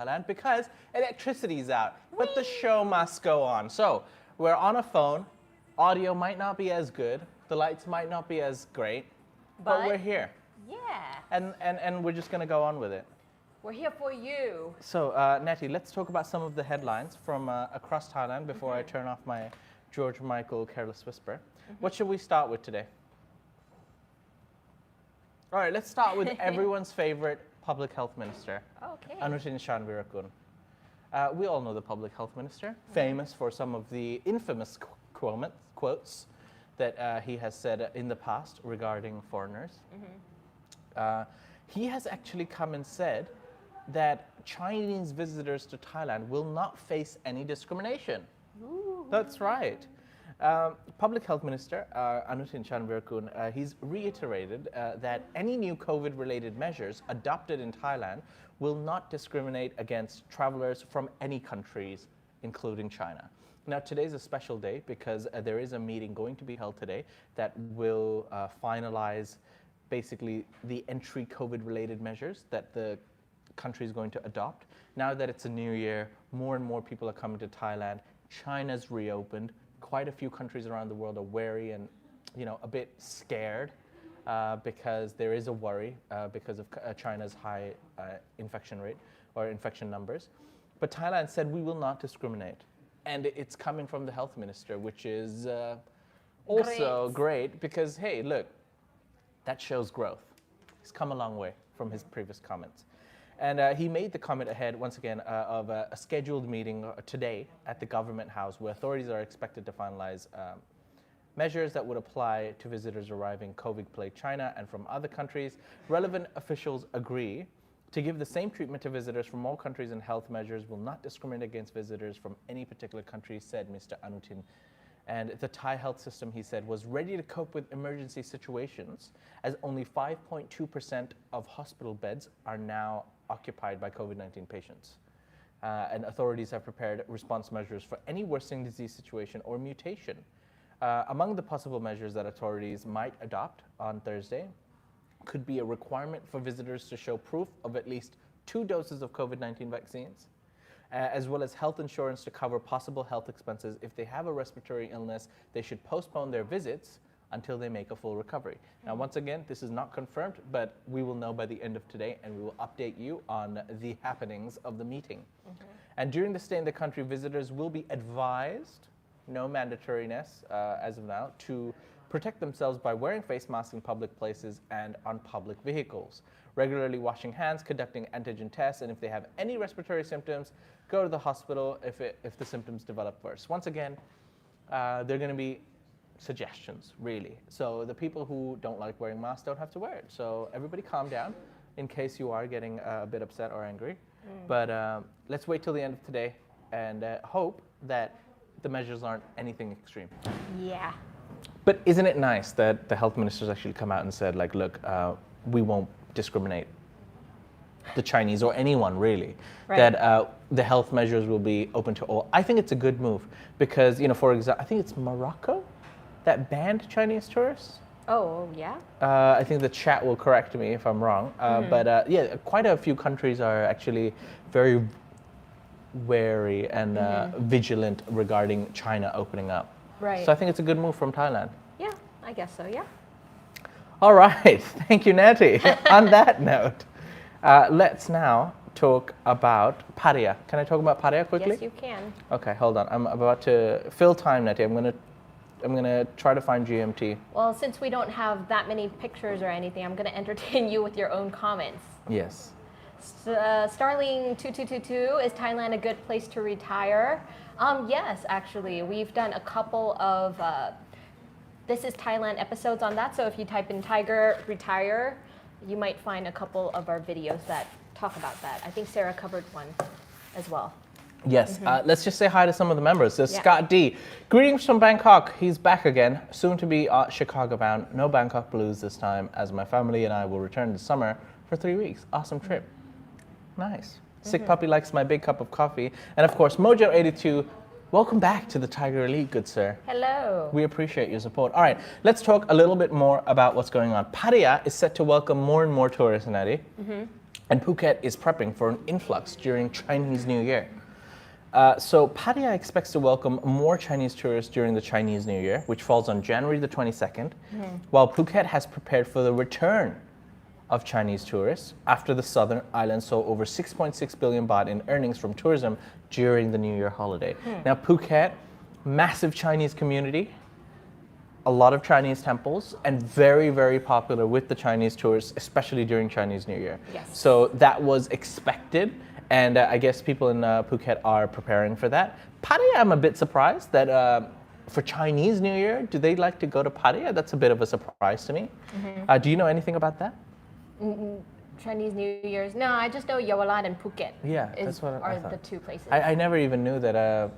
Thailand because electricity's out, but the show must go on. So we're on a phone, audio might not be as good, the lights might not be as great, but we're here. Yeah. And we're just gonna go on with it. We're here for you. So Nettie, let's talk about some of the headlines from across Thailand before I turn off my George Michael Careless Whisper. What should we start with today? All right, let's start with everyone's favorite public health minister, Okay. Anutin Chanvirakul. We all know the public health minister, famous for some of the infamous quotes that he has said in the past regarding foreigners. He has actually come and said that Chinese visitors to Thailand will not face any discrimination. Ooh. That's right. Public Health Minister Anutin Chanvirakul, he's reiterated that any new COVID-related measures adopted in Thailand will not discriminate against travelers from any countries, including China. Now, today's a special day because there is a meeting going to be held today that will finalize basically the entry COVID-related measures that the country is going to adopt. Now that it's a new year, more and more people are coming to Thailand. China's reopened. Quite a few countries around the world are wary and, a bit scared because there is a worry because of China's high infection rate or infection numbers. But Thailand said we will not discriminate. And it's coming from the health minister, which is also great because, hey, look, that shows growth. He's come a long way from his previous comments. And he made the comment ahead, once again, of a scheduled meeting today at the government house where authorities are expected to finalize measures that would apply to visitors arriving COVID-plagued China and from other countries. Relevant officials agree to give the same treatment to visitors from all countries, and health measures will not discriminate against visitors from any particular country, said Mr. Anutin. And the Thai health system, he said, was ready to cope with emergency situations as only 5.2% of hospital beds are now occupied by COVID-19 patients. And authorities have prepared response measures for any worsening disease situation or mutation. Among the possible measures that authorities might adopt on Thursday could be a requirement for visitors to show proof of at least 2 doses of COVID-19 vaccines, as well as health insurance to cover possible health expenses. If they have a respiratory illness, they should postpone their visits until they make a full recovery. Now, once again, this is not confirmed, but we will know by the end of today, and we will update you on the happenings of the meeting. And during the stay in the country, visitors will be advised, no mandatoriness as of now, to protect themselves by wearing face masks in public places and on public vehicles, regularly washing hands, conducting antigen tests, and if they have any respiratory symptoms, go to the hospital if the symptoms develop worse. Once again, they're going to be suggestions, really. So the people who don't like wearing masks don't have to wear it. So everybody calm down in case you are getting a bit upset or angry. But let's wait till the end of today and hope that the measures aren't anything extreme. Yeah. But isn't it nice that the health ministers actually come out and said, like, look, we won't discriminate the Chinese or anyone really, that the health measures will be open to all. I think it's a good move because, for example, I think it's Morocco that banned Chinese tourists. Oh, yeah? I think the chat will correct me if I'm wrong. But yeah, quite a few countries are actually very wary and vigilant regarding China opening up. Right. So I think it's a good move from Thailand. Yeah, I guess so, yeah. All right. Thank you, Natty. On that note, let's now talk about Pattaya. Can I talk about Pattaya quickly? Yes, you can. Okay, hold on. I'm about to fill time, Natty. I'm gonna try to find GMT. Well, since we don't have that many pictures or anything, I'm gonna entertain you with your own comments. Yes. Starling 2222, is Thailand a good place to retire? Yes, actually. We've done a couple of This is Thailand episodes on that. So if you type in Thaiger retire, you might find a couple of our videos that talk about that. I think Sarah covered one as well. Yes, let's just say hi to some of the members. There's Scott D. Greetings from Bangkok. He's back again, soon to be Chicago bound. No Bangkok blues this time, as my family and I will return this summer for 3 weeks. Awesome trip. Nice. Sick Puppy likes my big cup of coffee. And of course, Mojo82, welcome back to the Thaiger Elite, good sir. Hello. We appreciate your support. All right, let's talk a little bit more about what's going on. Pattaya is set to welcome more and more tourists, Natty. and Phuket is prepping for an influx during Chinese New Year. So Pattaya expects to welcome more Chinese tourists during the Chinese New Year, which falls on January the 22nd, while Phuket has prepared for the return of Chinese tourists after the southern island saw over 6.6 billion baht in earnings from tourism during the New Year holiday. Now Phuket, massive Chinese community, a lot of Chinese temples, and very, very popular with the Chinese tourists, especially during Chinese New Year. Yes. So that was expected, and I guess people in Phuket are preparing for that. Pattaya, I'm a bit surprised that for Chinese New Year, do they like to go to Pattaya? That's a bit of a surprise to me. Do you know anything about that? Chinese New Year's. No, I just know Yaowarat and Phuket. Yeah, that's what I are thought. the two places. I never even knew that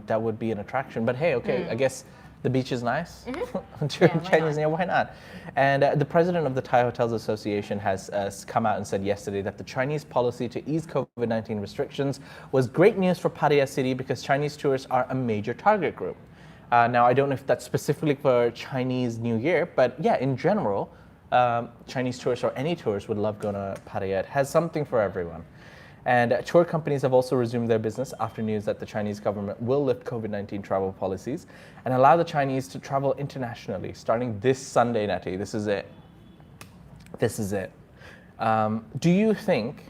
that would be an attraction. But hey, okay, I guess the beach is nice during Chinese New Year. Why not? And the president of the Thai Hotels Association has come out and said yesterday that the Chinese policy to ease COVID-19 restrictions was great news for Pattaya City because Chinese tourists are a major target group. Now, I don't know if that's specifically for Chinese New Year, but yeah, in general, Chinese tourists or any tourists would love going to Pattaya. It has something for everyone. And tour companies have also resumed their business after news that the Chinese government will lift COVID-19 travel policies and allow the Chinese to travel internationally starting this Sunday, Natty. This is it. This is it. Do you think,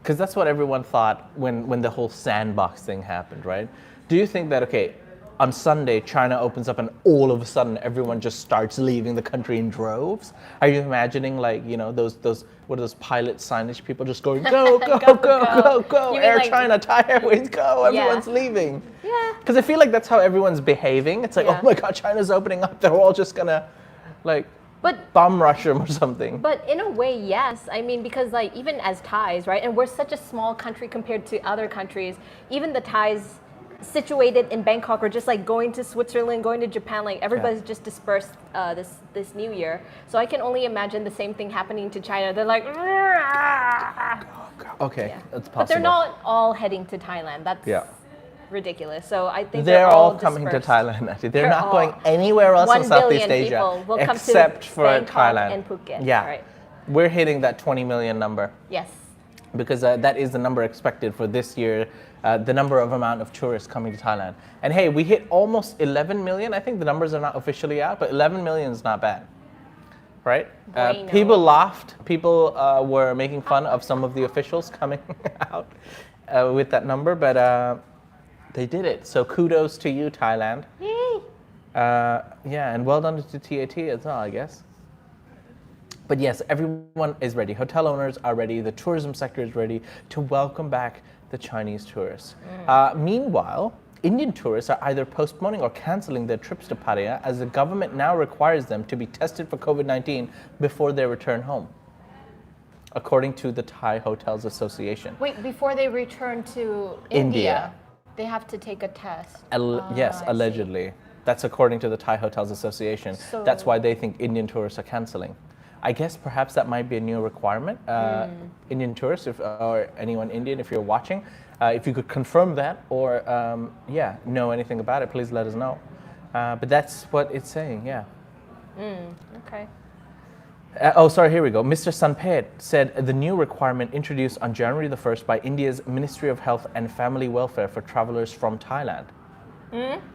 because that's what everyone thought when the whole sandbox thing happened, right? Do you think that, okay, on Sunday, China opens up and all of a sudden everyone just starts leaving the country in droves? Are you imagining like, you know, those what are those pilot signage people just going, go, go, go, go, go, Air like, China, Thai Airways, go, everyone's leaving. Yeah. Because I feel like that's how everyone's behaving. It's like, Yeah. oh my God, China's opening up. They're all just gonna like bomb rush them or something. But in a way, yes. I mean, because like even as Thais, right? And we're such a small country compared to other countries. Even the Thais situated in Bangkok or just like going to Switzerland, going to Japan, like everybody's just dispersed this New Year. So I can only imagine the same thing happening to China. They're like, okay, that's possible. but they're not all heading to Thailand. That's ridiculous. So I think they're all dispersed. coming to Thailand. Actually. They're not going anywhere else in Southeast Asia will except come to for Bangkok Thailand and Phuket. Yeah, Right. We're hitting that 20 million number. Yes. Because that is the number expected for this year, the number of amount of tourists coming to Thailand. And hey, we hit almost 11 million. I think the numbers are not officially out, but 11 million is not bad, right? People laughed. People were making fun of some of the officials coming out with that number, but they did it. So kudos to you, Thailand. Yay. Yeah, and well done to TAT as well, I guess. But yes, everyone is ready. Hotel owners are ready. The tourism sector is ready to welcome back the Chinese tourists. Meanwhile, Indian tourists are either postponing or canceling their trips to Pattaya as the government now requires them to be tested for COVID-19 before they return home, according to the Thai Hotels Association. Wait, before they return to India, they have to take a test. Yes, allegedly. That's according to the Thai Hotels Association. So that's why they think Indian tourists are canceling. I guess perhaps that might be a new requirement. Indian tourists, or anyone Indian, if you're watching, if you could confirm that or know anything about it, please let us know. But that's what it's saying, yeah. Okay. Here we go. Mr. Sanpet said the new requirement introduced on January the 1st by India's Ministry of Health and Family Welfare for travelers from Thailand,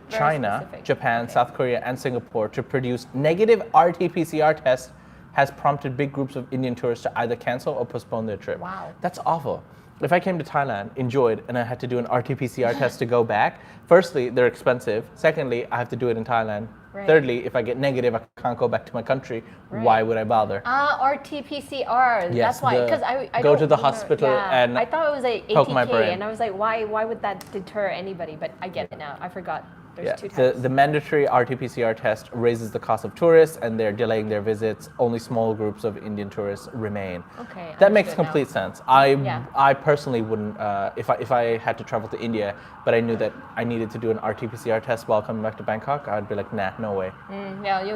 China, Japan, South Korea, and Singapore to produce negative RT-PCR tests has prompted big groups of Indian tourists to either cancel or postpone their trip. Wow. That's awful. If I came to Thailand, enjoyed, and I had to do an RT-PCR test to go back, firstly, they're expensive. Secondly, I have to do it in Thailand. Right. Thirdly, if I get negative, I can't go back to my country. Right. Why would I bother? RT-PCR. Yes, that's why. Because I go don't to the remember. hospital and I thought it was like poke my ATK, brain. and I was like, why would that deter anybody? But I get it now. I forgot. There's two types. The mandatory RT-PCR test raises the cost of tourists, and they're delaying their visits. Only small groups of Indian tourists remain. Okay. That makes complete now. sense. I personally wouldn't, if I had to travel to India, but I knew that I needed to do an RT-PCR test while coming back to Bangkok, I'd be like, nah, no way.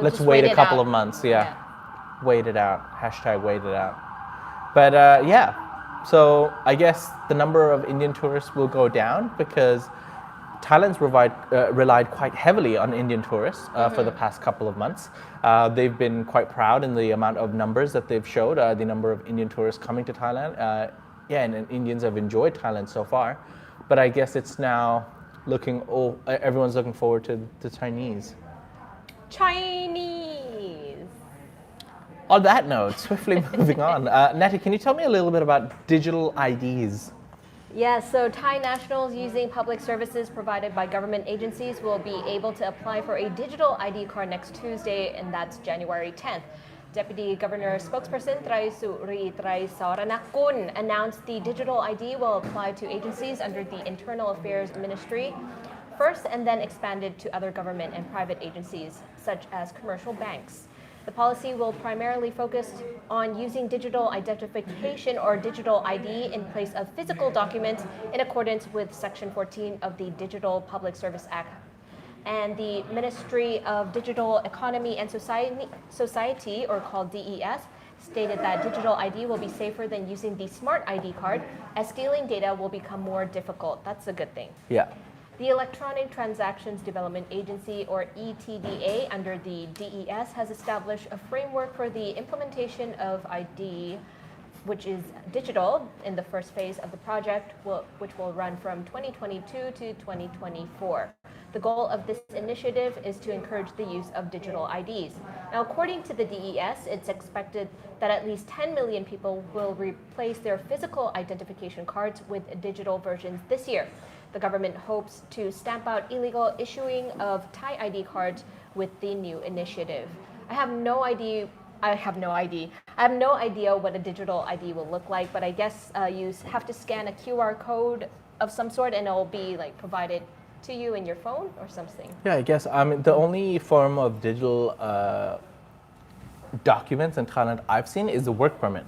Let's just wait a couple out. of months. Yeah. Wait it out. # wait it out. But so I guess the number of Indian tourists will go down because Thailand's relied quite heavily on Indian tourists for the past couple of months. They've been quite proud in the amount of numbers that they've showed, the number of Indian tourists coming to Thailand. And Indians have enjoyed Thailand so far. But I guess it's now everyone's looking forward to the Chinese. Chinese. On that note, swiftly moving on. Natty, can you tell me a little bit about digital IDs? Yes, so Thai nationals using public services provided by government agencies will be able to apply for a digital ID card next Tuesday, and that's January 10th. Deputy Governor spokesperson Traisuri Traisaranakun announced the digital ID will apply to agencies under the Internal Affairs Ministry first and then expanded to other government and private agencies, such as commercial banks. The policy will primarily focus on using digital identification or digital ID in place of physical documents in accordance with Section 14 of the Digital Public Service Act. And the Ministry of Digital Economy and Society, or called DES, stated that digital ID will be safer than using the smart ID card, as stealing data will become more difficult. That's a good thing. Yeah. The Electronic Transactions Development Agency, or ETDA, under the DES, has established a framework for the implementation of ID, which is digital, in the first phase of the project, which will run from 2022 to 2024. The goal of this initiative is to encourage the use of digital IDs. Now, according to the DES, it's expected that at least 10 million people will replace their physical identification cards with digital versions this year. The government hopes to stamp out illegal issuing of Thai ID cards with the new initiative. I have no idea what a digital ID will look like, but I guess you have to scan a QR code of some sort and it will be like provided to you in your phone or something. Yeah, I guess. The only form of digital documents in Thailand I've seen is the work permit.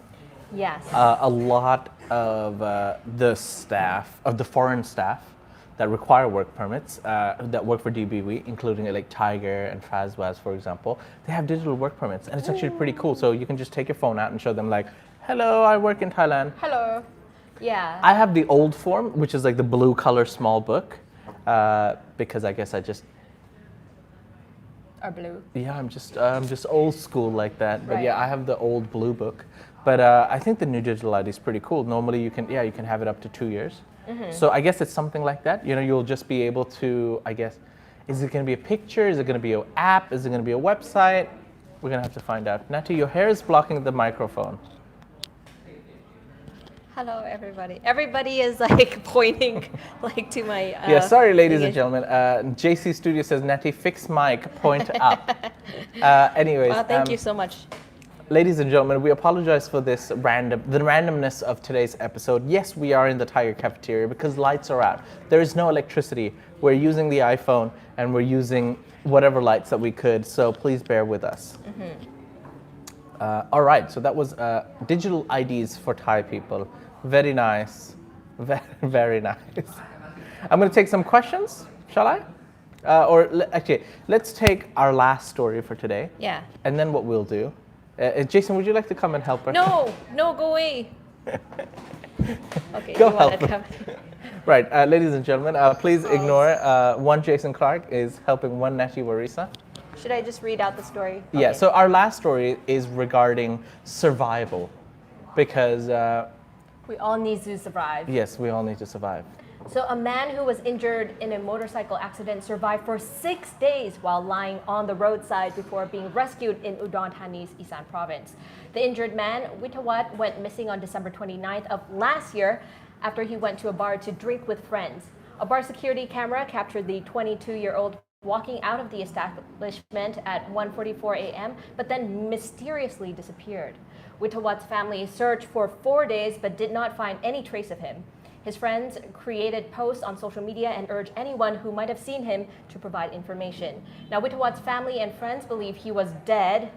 Yes. A lot of the foreign staff that require work permits, that work for DBW, including like Thaiger and Fazwaz, for example, they have digital work permits, and it's actually pretty cool. So you can just take your phone out and show them like, hello, I work in Thailand. Hello. Yeah. I have the old form, which is like the blue color small book, because I guess I just are blue. Yeah, I'm just old school like that. But Right. yeah, I have the old blue book. But I think the new digital ID is pretty cool. Normally you can have it up to 2 years. So I guess it's something like that. You'll just be able to, I guess, is it going to be a picture? Is it going to be an app? Is it going to be a website? We're going to have to find out. Natty, your hair is blocking the microphone. Hello, everybody. Everybody is like pointing like to my. Yeah, sorry, ladies and gentlemen. JC Studio says, Natty, fix mic, point up. Anyways. Thank you so much. Ladies and gentlemen, we apologize for the randomness of today's episode. Yes, we are in the Thaiger cafeteria because lights are out. There is no electricity. We're using the iPhone and we're using whatever lights that we could, so please bear with us. All right, so that was digital IDs for Thai people. Very nice. Very, very nice. I'm going to take some questions, shall I? Actually, let's take our last story for today. Yeah. And then what we'll do. Jason, would you like to come and help her? No, go away. Okay, Go you wanna help. come? Right, ladies and gentlemen, please ignore one Jason Clark is helping one Natty Warisa. Should I just read out the story? Yeah, Okay. so our last story is regarding survival because, We all need to survive. yes, we all need to survive. So a man who was injured in a motorcycle accident survived for 6 days while lying on the roadside before being rescued in Udon Thani's Isan province. The injured man, Witawat, went missing on December 29th of last year after he went to a bar to drink with friends. A bar security camera captured the 22-year-old walking out of the establishment at 1:44 a.m., but then mysteriously disappeared. Witawat's family searched for 4 days but did not find any trace of him. His friends created posts on social media and urged anyone who might have seen him to provide information. Now, Witawat's family and friends believe he was dead,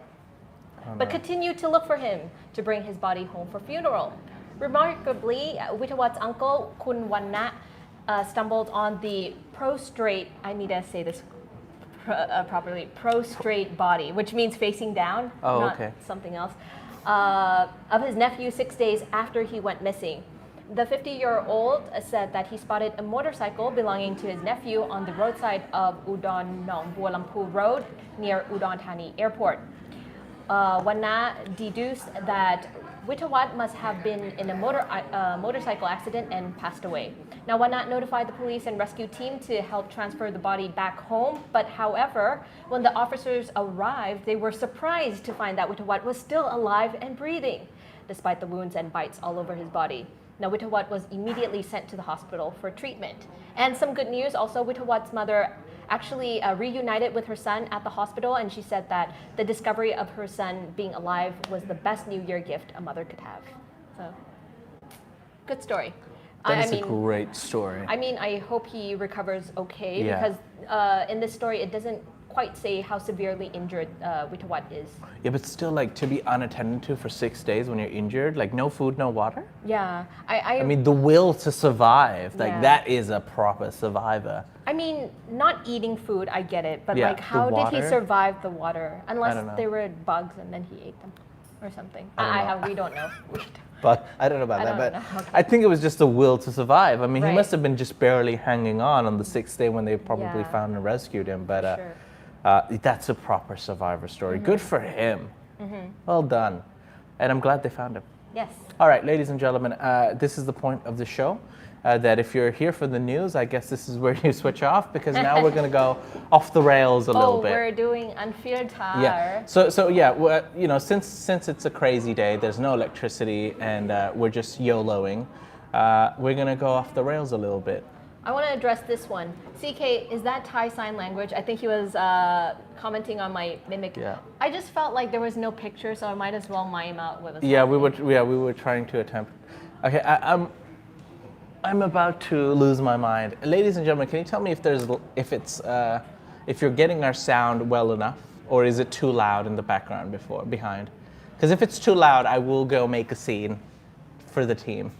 but continued to look for him to bring his body home for funeral. Remarkably, Witawat's uncle, Kun Wanna, stumbled on the prostrate, I need to say this properly, prostrate body, which means facing down, Oh, not okay. something else, of his nephew 6 days after he went missing. The 50-year-old said that he spotted a motorcycle belonging to his nephew on the roadside of Udon Nong Bua Lampu Road near Udon Thani Airport. Wanna deduced that Witawat must have been in a motorcycle accident and passed away. Now, Wanat notified the police and rescue team to help transfer the body back home, but however, when the officers arrived, they were surprised to find that Witawat was still alive and breathing, despite the wounds and bites all over his body. Now, Witawat was immediately sent to the hospital for treatment. And some good news also, Witawat's mother actually reunited with her son at the hospital, and she said that the discovery of her son being alive was the best New Year gift a mother could have. So, good story. That is a great story. I mean, I hope he recovers okay, Yeah. because in this story, it doesn't quite say how severely injured Witawat is. Yeah, but still, like, to be unattended to for 6 days when you're injured, like, no food, no water? Yeah. I mean, the will to survive, like, Yeah. that is a proper survivor. I mean, not eating food, I get it, but Yeah, like, how the did he water? survive the water? I don't Unless know. they were bugs and then he ate them or something. I don't know. We don't know. But I don't know about I that, don't but know. Okay. I think it was just the will to survive. I mean, he Right. must have been just barely hanging on the 6th day when they probably Yeah. found and rescued him. But Sure. that's a proper survivor story. Good for him. Well done. And I'm glad they found him. Yes. All right, ladies and gentlemen, this is the point of the show. That if you're here for the news, I guess this is where you switch off, because now we're going to go off the rails a little bit. We're doing Unfiltered. Yeah. So yeah, you know, since it's a crazy day, there's no electricity, and we're just YOLOing. We're gonna go off the rails a little bit. I want to address this one. CK, is that Thai sign language? I think he was commenting on my mimic. Yeah. I just felt like there was no picture, so I might as well mime out with a Yeah, we were trying to attempt. Okay, I'm about to lose my mind. Ladies and gentlemen, can you tell me if you're getting our sound well enough, or is it too loud in the background behind? Because if it's too loud, I will go make a scene for the team.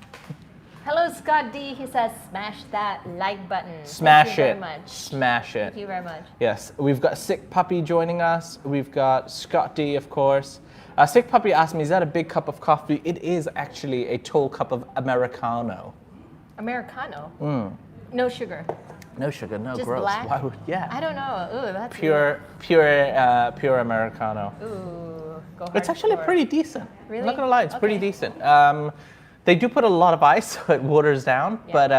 Hello, Scott D. He says, smash that like button. Smash Thank you it. very much. Smash it. Thank you very much. Yes, we've got Sick Puppy joining us. We've got Scott D, of course. Sick Puppy asked me, is that a big cup of coffee? It is actually a tall cup of Americano. Americano? No sugar. No sugar, no Just gross. black? Why would, yeah. I don't know. Ooh, that's Pure Americano. Ooh, go hard. It's actually pretty decent. Really? I'm not gonna lie, it's pretty Okay. decent. They do put a lot of ice, so it waters down. Yeah. But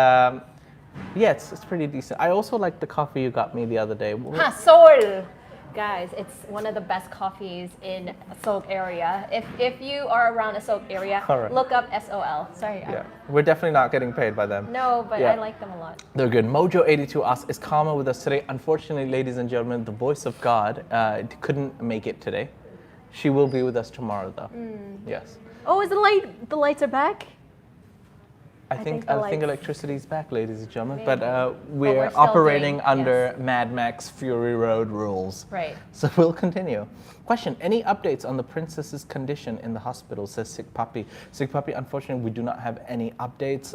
yeah, it's pretty decent. I also like the coffee you got me the other day. Ha, Seoul! Guys, it's one of the best coffees in Seoul area. If you are around a Seoul area, All right. look up SOL. Sorry. Yeah, we're definitely not getting paid by them. No, but Yeah. I like them a lot. They're good. Mojo82 asks, is Karma with us today? Unfortunately, ladies and gentlemen, the voice of God couldn't make it today. She will be with us tomorrow, though. Yes. Oh, is the lights are back? I think think the lights- electricity's back, ladies and gentlemen. Maybe. But we're we're still operating doing- under yes. Mad Max Fury Road rules. Right. So we'll continue. Question, any updates on the princess's condition in the hospital, says Sick Puppy. Sick Puppy, unfortunately, we do not have any updates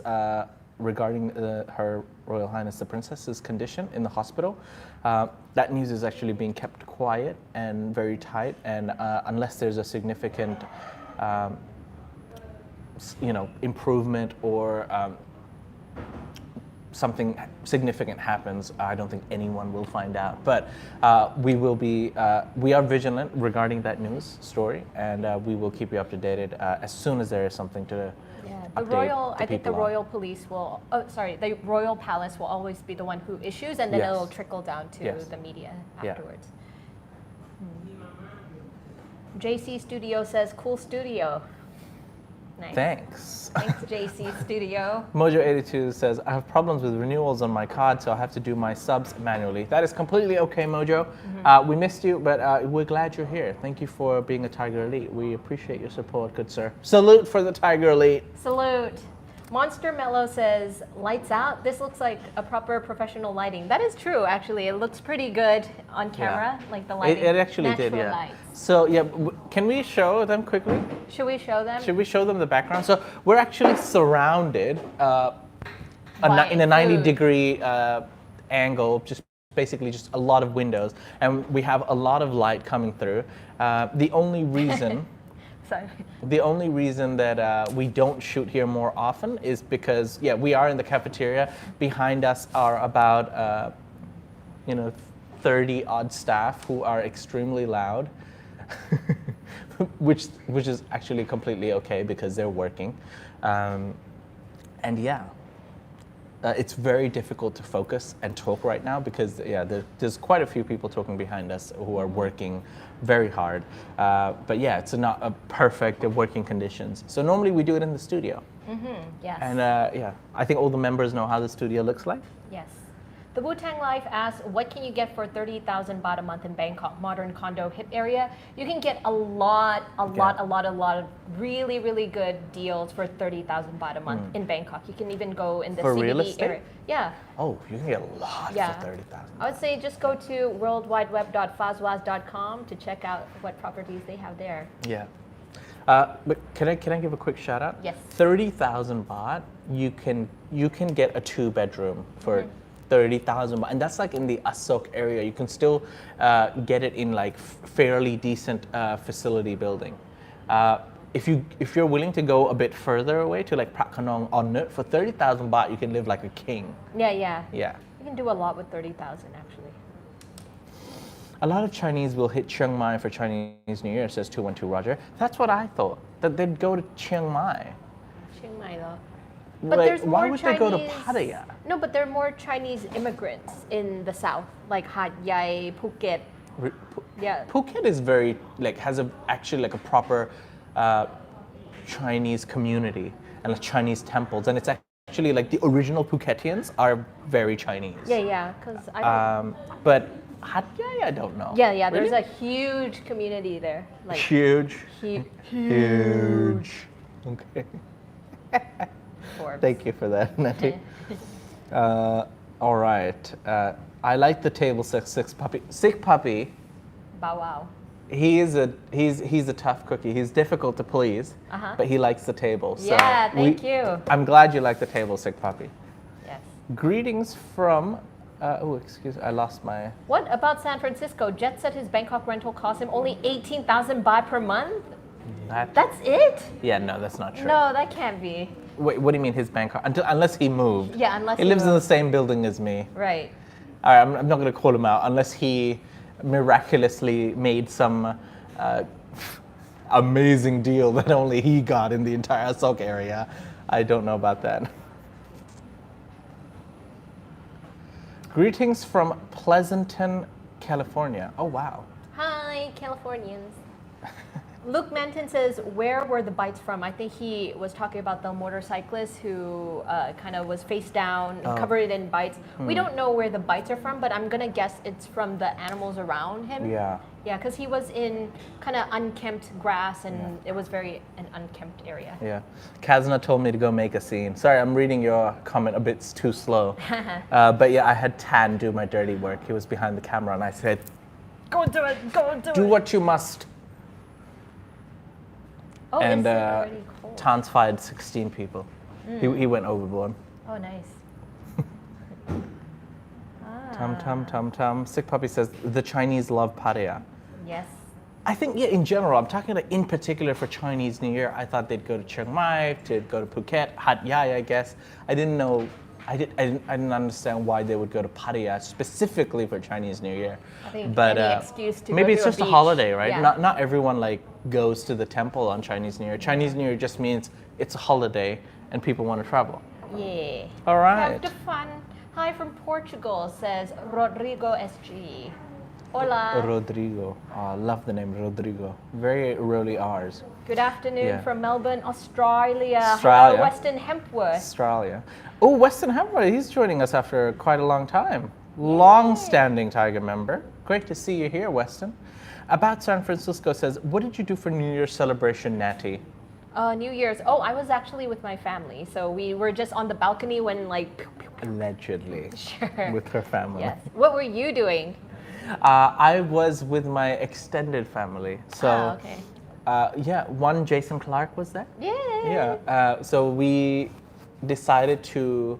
regarding Her Royal Highness the Princess's condition in the hospital. That news is actually being kept quiet and very tight, and unless there's a significant improvement or something significant happens, I don't think anyone will find out. But we are vigilant regarding that news story, and we will keep you up to date as soon as there is something to Yeah, update I think the people on. royal police will. Oh, sorry, the royal palace will always be the one who issues, and then Yes. it'll trickle down to Yes. the media Yeah. afterwards. JC Studio says, "Cool studio." Nice. Thanks. Thanks, JC Studio. Mojo82 says, I have problems with renewals on my card, so I have to do my subs manually. That is completely okay, Mojo. We missed you, but we're glad you're here. Thank you for being a Thaiger Elite. We appreciate your support, good sir. Salute for the Thaiger Elite. Salute. Monster Mellow says, "Lights out. This looks like a proper professional lighting." That is true, actually. It looks pretty good on camera, like the lighting. It actually natural did, yeah. lights. So, yeah, can we show them quickly? Should we show them? Should we show them the background? So, we're actually surrounded By in a 90 food. degree angle, basically just a lot of windows, and we have a lot of light coming through. The only reason Sorry. The only reason that we don't shoot here more often is because, yeah, we are in the cafeteria. Behind us are about, 30 odd staff who are extremely loud, which is actually completely okay because they're working. And yeah, it's very difficult to focus and talk right now because there's quite a few people talking behind us who are working very hard. But yeah, it's not a perfect working conditions. So normally we do it in the studio. Yes. And I think all the members know how the studio looks like. Yes. The Wu-Tang Life asks, what can you get for 30,000 baht a month in Bangkok, modern condo, hip area? You can get a lot of really, really good deals for 30,000 baht a month in Bangkok. You can even go in the For CBD real estate? area. Yeah. Oh, you can get a lot for 30,000. I would say just go to worldwideweb.fazwaz.com to check out what properties they have there. Yeah. But can I give a quick shout out? Yes. 30,000 baht, you can get a 2-bedroom for 30,000 baht, and that's like in the Asok area. You can still get it in like fairly decent facility building. If you're willing to go a bit further away to like Prat Khanong on Nut, for 30,000 baht you can live like a king. Yeah. Yeah. You can do a lot with 30,000 actually. A lot of Chinese will hit Chiang Mai for Chinese New Year, says 212 Roger. That's what I thought, that they'd go to Chiang Mai. Chiang Mai though. But there's why more would Chinese, they go to Pattaya? No, but there are more Chinese immigrants in the south, like Hat Yai, Phuket. Yeah. Phuket is very has actually a proper Chinese community and like Chinese temples, and it's actually like the original Phuketians are very Chinese. Yeah, because I don't. But Hat Yai, I don't know. Yeah. There's Really? a huge community there. Like Huge. huge. Okay. Forbes. Thank you for that, Natty. All right. I like the table six puppy. Sick puppy. Bow wow. He's a tough cookie. He's difficult to please, but he likes the table. So Yeah, thank you. I'm glad you like the table, sick puppy. Yes. Greetings from. Excuse me, I lost my. What about San Francisco? Jet said his Bangkok rental cost him only 18,000 baht per month. That's it? Yeah, no, that's not true. No, that can't be. Wait, what do you mean his Bangkok? Unless he moved. Yeah, unless he lives in the moved. same building as me. Right. All right, I'm not going to call him out unless he miraculously made some amazing deal that only he got in the entire Asok area. I don't know about that. Greetings from Pleasanton, California. Oh, wow. Hi, Californians. Luke Manton says, where were the bites from? I think he was talking about the motorcyclist who kind of was face down and covered in bites. We don't know where the bites are from, but I'm going to guess it's from the animals around him. Yeah. Yeah, because he was in kind of unkempt grass and it was an unkempt area. Yeah. Kazna told me to go make a scene. Sorry, I'm reading your comment a bit too slow. But yeah, I had Tan do my dirty work. He was behind the camera and I said, Go do it, do what you must. Oh, And is it already cold? Tan's fired 16 people. He went overboard. Oh, nice. Tum. Sick Puppy says, the Chinese love Pattaya. Yes. I think, yeah, in general, I'm talking about in particular for Chinese New Year, I thought they'd go to Chiang Mai, to go to Phuket, Hat Yai, I guess. I didn't understand why they would go to Pattaya specifically for Chinese New Year. I think but any excuse to maybe go it's to a just a beach. holiday, right? Yeah. Not everyone goes to the temple on Chinese New Year. Chinese New Year just means it's a holiday and people want to travel. Yeah. All right. Have the fun. Hi from Portugal, says Rodrigo SG. Hola. Rodrigo. Oh, love the name Rodrigo. Very early R's. Good afternoon Yeah. from Melbourne, Australia. Australia. Hello, Weston Hempworth. Australia. Oh, Weston Hempworth, he's joining us after quite a long time. Long-standing Thaiger member. Great to see you here, Weston. About San Francisco says, what did you do for New Year's celebration, Natty? New Year's. Oh, I was actually with my family. So we were just on the balcony when Allegedly. Sure. With her family. Yes. What were you doing? I was with my extended family. So, okay. one Jason Clark was there. Yeah. Yeah. So we decided to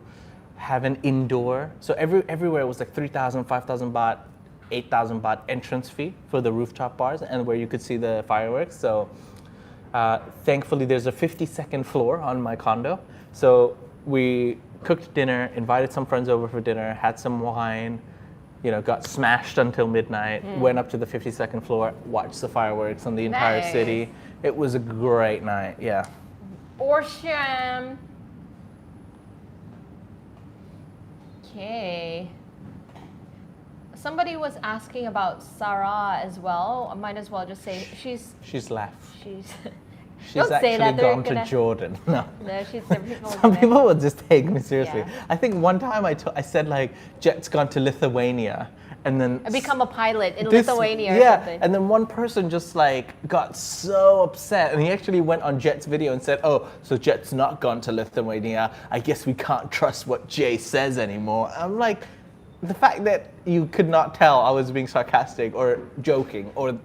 have an indoor. So everywhere was like 3,000, 5,000 baht, 8,000 baht entrance fee for the rooftop bars and where you could see the fireworks. So Thankfully, there's a 52nd floor on my condo. So we cooked dinner, invited some friends over for dinner, had some wine, got smashed until midnight, went up to the 52nd floor, watched the fireworks on the entire Nice. city. It was a great night, yeah. Awesome. Okay. Somebody was asking about Sarah as well. I might as well just say She's left. she's She's Don't say actually that, they're gone to gonna- Jordan. No. no, she's some people. Some people will just take me seriously. Yeah. I think one time I said like, Jet's gone to Lithuania, and then I become a pilot in this- Lithuania or yeah, something. and then one person just like got so upset, and he actually went on Jet's video and said, "Oh, so Jet's not gone to Lithuania. I guess we can't trust what Jay says anymore." I'm like, the fact that you could not tell I was being sarcastic or joking or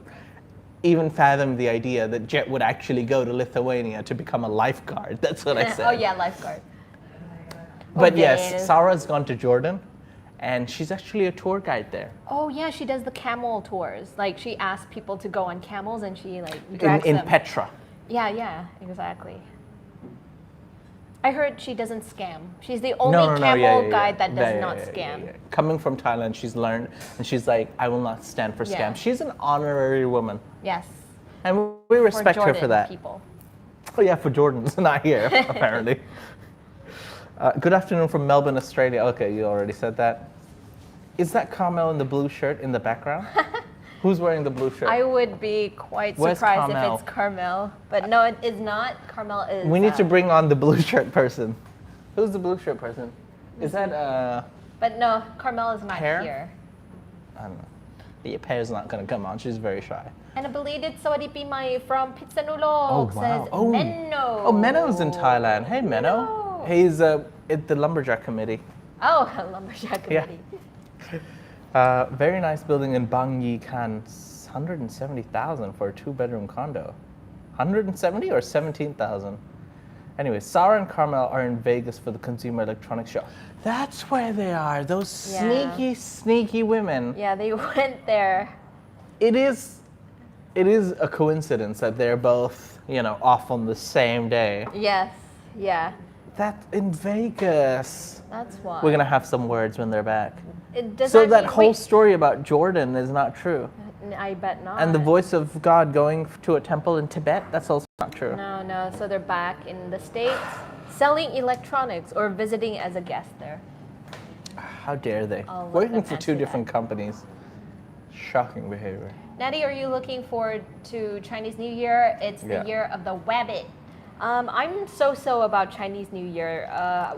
even fathom the idea that Jet would actually go to Lithuania to become a lifeguard. That's what I said. Oh yeah, lifeguard. But Okay. yes, Sarah's gone to Jordan, and she's actually a tour guide there. Oh yeah, she does the camel tours. Like she asks people to go on camels and she like In, drags in them. Petra. Yeah, exactly. I heard she doesn't scam. She's the only camel guide that does not scam. Yeah. Coming from Thailand, she's learned, and she's like, I will not stand for Yeah. scams. She's an honorary woman, Yes. and we respect her Jordan for that. people. Oh yeah, for Jordan's not here, apparently. Good afternoon from Melbourne, Australia. Okay, you already said that. Is that Carmel in the blue shirt in the background? Who's wearing the blue shirt? I would be quite Where's surprised Carmel? if it's Carmel, but no, it is not. Carmel is. We need to bring on the blue shirt person. Who's the blue shirt person? Is that But no, Carmel is not Pear? here. I don't know. Your Pear's not gonna come on. She's very shy. And a belated Sawadi Pimay from Pitsanulok Oh, wow. says Oh. Menno. Oh, Menno's in Thailand. Hey, Menno. Menno. He's at the lumberjack committee. Oh, lumberjack Yeah. committee. Very nice building in Bang Yi Khan. 170,000 for a 2-bedroom condo. 170 or 17,000? Anyway, Sarah and Carmel are in Vegas for the Consumer Electronics Show. That's where they are. Those Yeah. sneaky women. Yeah, they went there. It is a coincidence that they're both, off on the same day. Yes, yeah, That in Vegas. that's why. We're gonna have some words when they're back. Does So that mean- whole wait, story about Jordan is not true. I bet not. And the voice of God going to a temple in Tibet, that's also not true. No. So they're back in the States selling electronics or visiting as a guest there. How dare they? I'll let Working them for answer 2 that. different companies. Shocking behavior. Natty, are you looking forward to Chinese New Year? It's the Yeah. year of the wabbit. I'm so about Chinese New Year.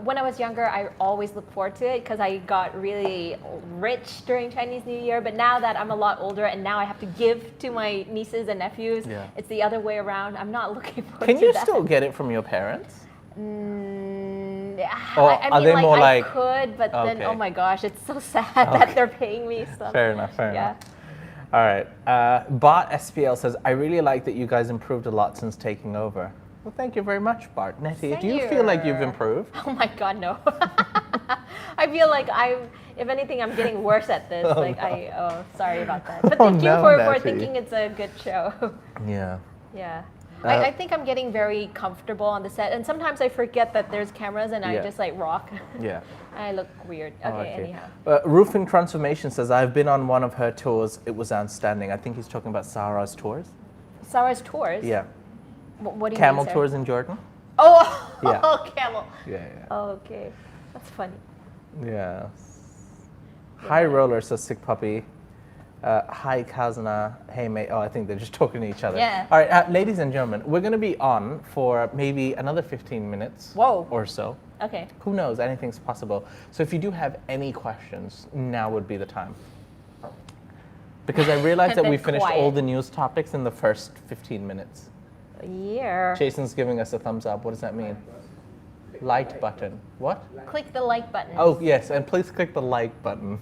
When I was younger, I always looked forward to it because I got really rich during Chinese New Year. But now that I'm a lot older and now I have to give to my nieces and nephews, Yeah. it's the other way around. I'm not looking forward Can to you that. still get it from your parents? Yeah, Or I are mean, they more I like- could, but then, Okay. oh my gosh, it's so sad that they're paying me stuff. Fair enough, fair Yeah. enough. All right. Bart SPL says, I really like that you guys improved a lot since taking over. Well, thank you very much, Bart. Nettie, do you feel like you've Same. improved? Oh my God, no. I feel like if anything, I'm getting worse at this. Sorry about that. But Oh, thank you no, for Natty. thinking it's a good show. Yeah. Yeah. Uh, I think I'm getting very comfortable on the set, and sometimes I forget that there's cameras and I Yeah. just like rock. Yeah. I look weird. Oh, Okay, anyhow. Roofing Transformation says, I've been on one of her tours. It was outstanding. I think he's talking about Sarah's tours. Sarah's tours? Yeah. What do you Camel mean, sir? tours in Jordan. Oh, Yeah. camel. Yeah. Oh, okay. That's funny. Yeah. Hi Roller says Sick Puppy. Hi Kazana. Hey mate. Oh, I think they're just talking to each other. Yeah. All right, ladies and gentlemen, we're going to be on for maybe another 15 minutes. Whoa. Or so. Okay. Who knows? Anything's possible. So if you do have any questions, now would be the time. Because I realized that Then we finished all quiet. the news topics in the first 15 minutes. Yeah. Jason's giving us a thumbs up. What does that mean? Light button. What? Click the like button. Oh, yes, and please click the like button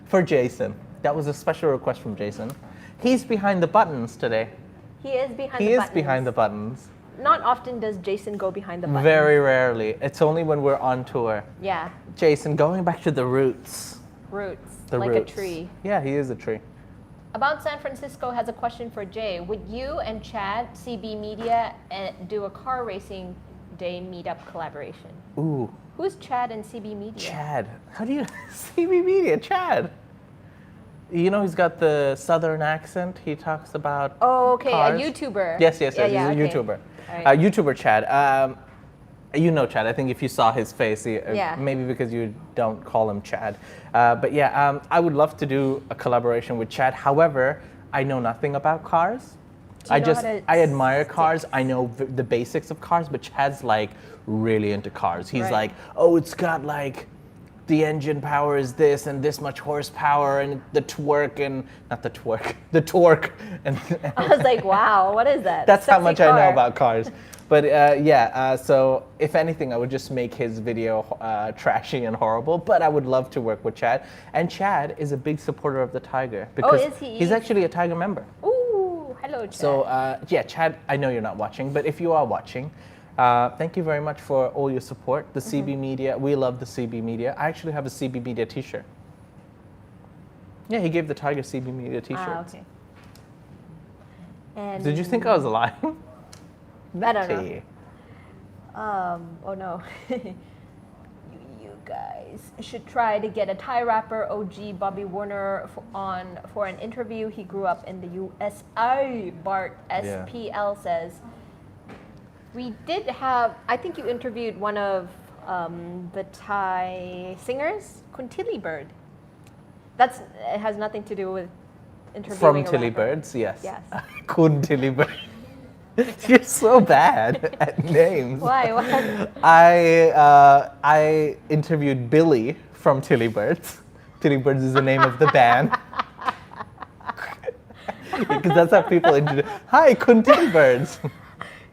for Jason. That was a special request from Jason. He's behind the buttons today. He is behind He the is buttons. behind the buttons. Not often does Jason go behind the buttons. Very rarely. It's only when we're on tour. About San Francisco has a question for Jay. Would you and Chad, CB Media, do a car racing day meetup collaboration? Ooh, Who's Chad and CB Media? Chad. How do you CB Media? Chad. You know he's got the southern accent. He talks about Oh, okay, cars. a YouTuber. Yes. He's okay. a YouTuber. All right. YouTuber Chad. You know Chad. I think if you saw his face, Yeah. maybe because you don't call him Chad. But yeah, I would love to do a collaboration with Chad. However, I know nothing about cars. Do you know how to I admire cars. I know the basics of cars, but Chad's like really into cars. He's Right. like, oh, it's got like the engine power is this and this much horsepower and the torque and not the twerk, the torque. And I was like, wow, what is that? that's how Sexy much I know car. about cars. But so if anything, I would just make his video trashy and horrible. But I would love to work with Chad. And Chad is a big supporter of the Thaiger because is he? he's actually a Thaiger member. Ooh, hello, Chad. So yeah, Chad, I know you're not watching, but if you are watching, thank you very much for all your support. The CB Media, we love the CB Media. I actually have a CB Media T-shirt. Yeah, he gave the Thaiger CB Media T-shirt. okay. And Did you think I was lying? I don't know. Natty. Oh no. you guys should try to get a Thai rapper OG Bobby Warner for an interview. He grew up in the USA. Bart SPL says. We did have, I think you interviewed one of the Thai singers, Kuntilly Bird. It has nothing to do with interviewing From a Tilly rapper. Birds, yes. Yes. Kun Tilly Bird. You're so bad at names. Why? What? I interviewed Billy from Tilly Birds. Tilly Birds is the name of the band. Because that's how people introduce. Hi, Kun Tilly Birds.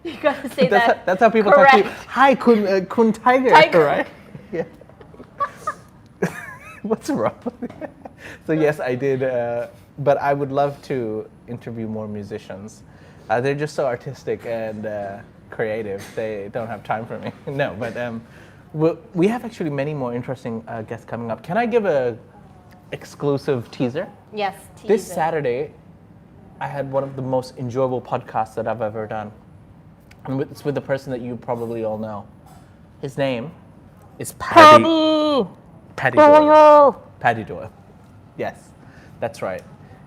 You gotta say that. That's how people talk to you. correct. Hi, Kun Tiger. Tiger. Right? Yeah. What's wrong with you? So yes, I did. But I would love to interview more musicians. They're just so artistic and creative. They don't have time for me. No, but we have actually many more interesting guests coming up. Can I give a exclusive teaser? Yes, tease This it. Saturday, I had one of the most enjoyable podcasts that I've ever done. And it's with the person that you probably all know. His name is Paddy Doyle. Paddy Doyle. Yes, that's right.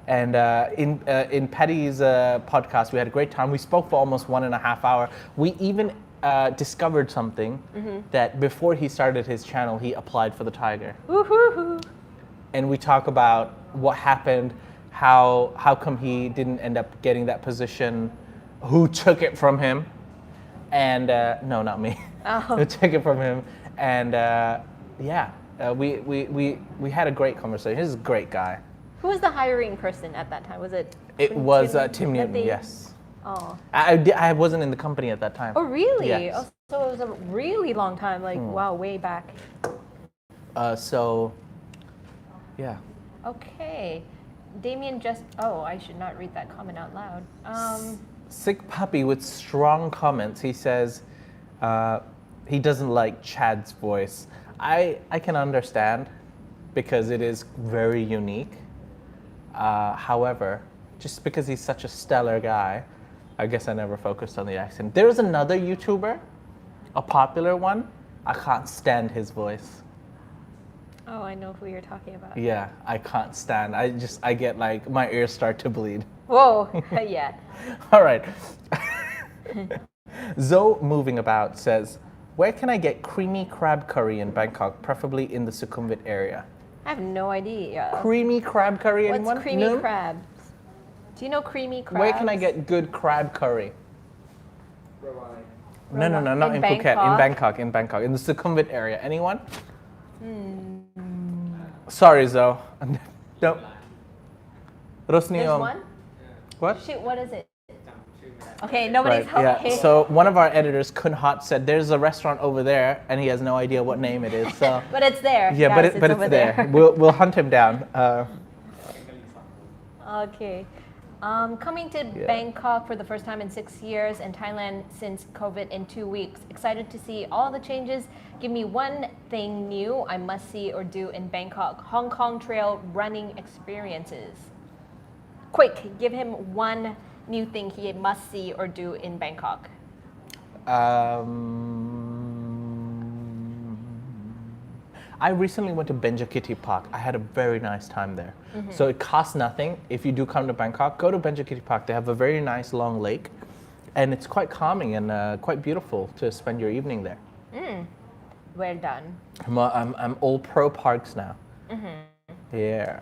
And in Paddy's podcast, we had a great time. We spoke for almost 1.5 hours. We even discovered something that before he started his channel, he applied for the Thaiger. Woohoo! And we talk about what happened, how come he didn't end up getting that position, who took it from him, and no, not me. Oh. Who took it from him, and we had a great conversation. He's a great guy. Who was the hiring person at that time? Was it? It was Tim Tim Newton, Newton? yes. Oh. I wasn't in the company at that time. Oh, really? Yes. Oh, so it was a really long time. Like, wow, way back. So, yeah. Okay. Damien just. Oh, I should not read that comment out loud. Sick Puppy with strong comments. He says he doesn't like Chad's voice. I can understand because it is very unique. However, just because he's such a stellar guy, I guess I never focused on the accent. There's another YouTuber, a popular one. I can't stand his voice. Oh, I know who you're talking about. Yeah, I can't stand. I get like, my ears start to bleed. Whoa. Yeah. All right. Zoe Moving About says, where can I get creamy crab curry in Bangkok, preferably in the Sukhumvit area? I have no idea. Creamy crab curry, anyone? What's creamy No? crabs? Do you know creamy crabs? Where can I get good crab curry? No, not in Phuket. In Bangkok, in the Sukhumvit area. Anyone? Sorry, Zoe. No. Rosni There's one? What? Shoot, what is it? Okay, nobody's Right, yeah. helping. So one of our editors, Kun Hot, said there's a restaurant over there, and he has no idea what name it is. So But it's there. yeah, guys, but over it's there. We'll hunt him down. Okay. Coming to Bangkok for the first time in 6 years and Thailand since COVID in 2 weeks. Excited to see all the changes. Give me one thing new I must see or do in Bangkok. Hong Kong Trail running experiences. Quick, give him one new thing he must see or do in Bangkok. I recently went to Benjakiti Park. I had a very nice time there. So it costs nothing. If you do come to Bangkok, go to Benjakiti Park. They have a very nice long lake, and it's quite calming and quite beautiful to spend your evening there. Well done. I'm all pro parks now. Yeah.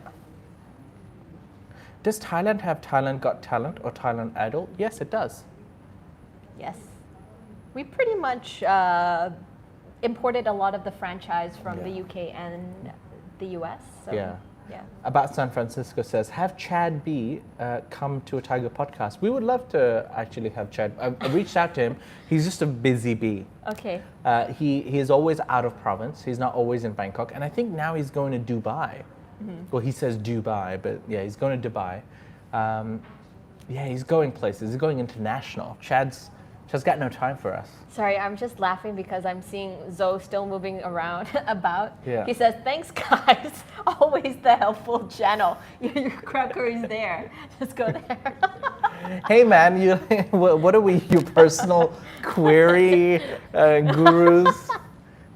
Does Thailand have Thailand Got Talent or Thailand Idol? Yes, it does. Yes. We pretty much imported a lot of the franchise from the UK and the US. So, Yeah. yeah. About San Francisco says, have Chad B come to a Thaiger podcast. We would love to actually have Chad. I reached out to him. He's just a busy bee. Okay. He is always out of province. He's not always in Bangkok. And I think now he's going to Dubai. Well, he says Dubai, but yeah, he's going to Dubai. Yeah, he's going places. He's going international. Chad's got no time for us. Sorry, I'm just laughing because I'm seeing Zoe still moving around about. Yeah. He says, thanks guys, always the helpful channel. Your cracker is there. Just go there. Hey man, you, what are we, your personal query gurus?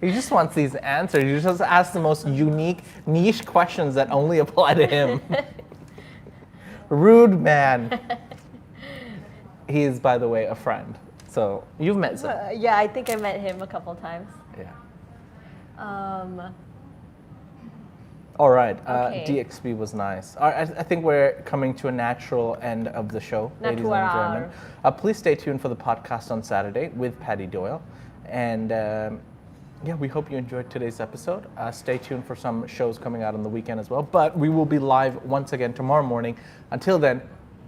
He just wants these answers. You just ask the most unique, niche questions that only apply to him. Rude man. He is, by the way, a friend. So you've met Zoe. Yeah, I think I met him a couple times. Yeah. Um, All right. Okay. DXB was nice. I think we're coming to a natural end of the show, ladies and Natural. gentlemen. Please stay tuned for the podcast on Saturday with Patty Doyle. And yeah, we hope you enjoyed today's episode. Stay tuned for some shows coming out on the weekend as well. But we will be live once again tomorrow morning. Until then,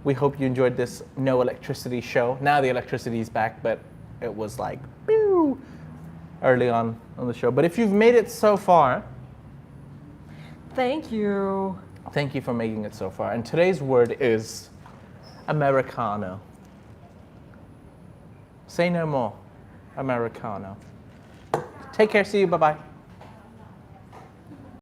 we hope you enjoyed this no electricity show. Now the electricity is back, but it was like, pew, early on the show. But if you've made it so far, thank you. thank you for making it so far. And today's word is Americano. Say no more. Americano. Take care. See you. Bye-bye.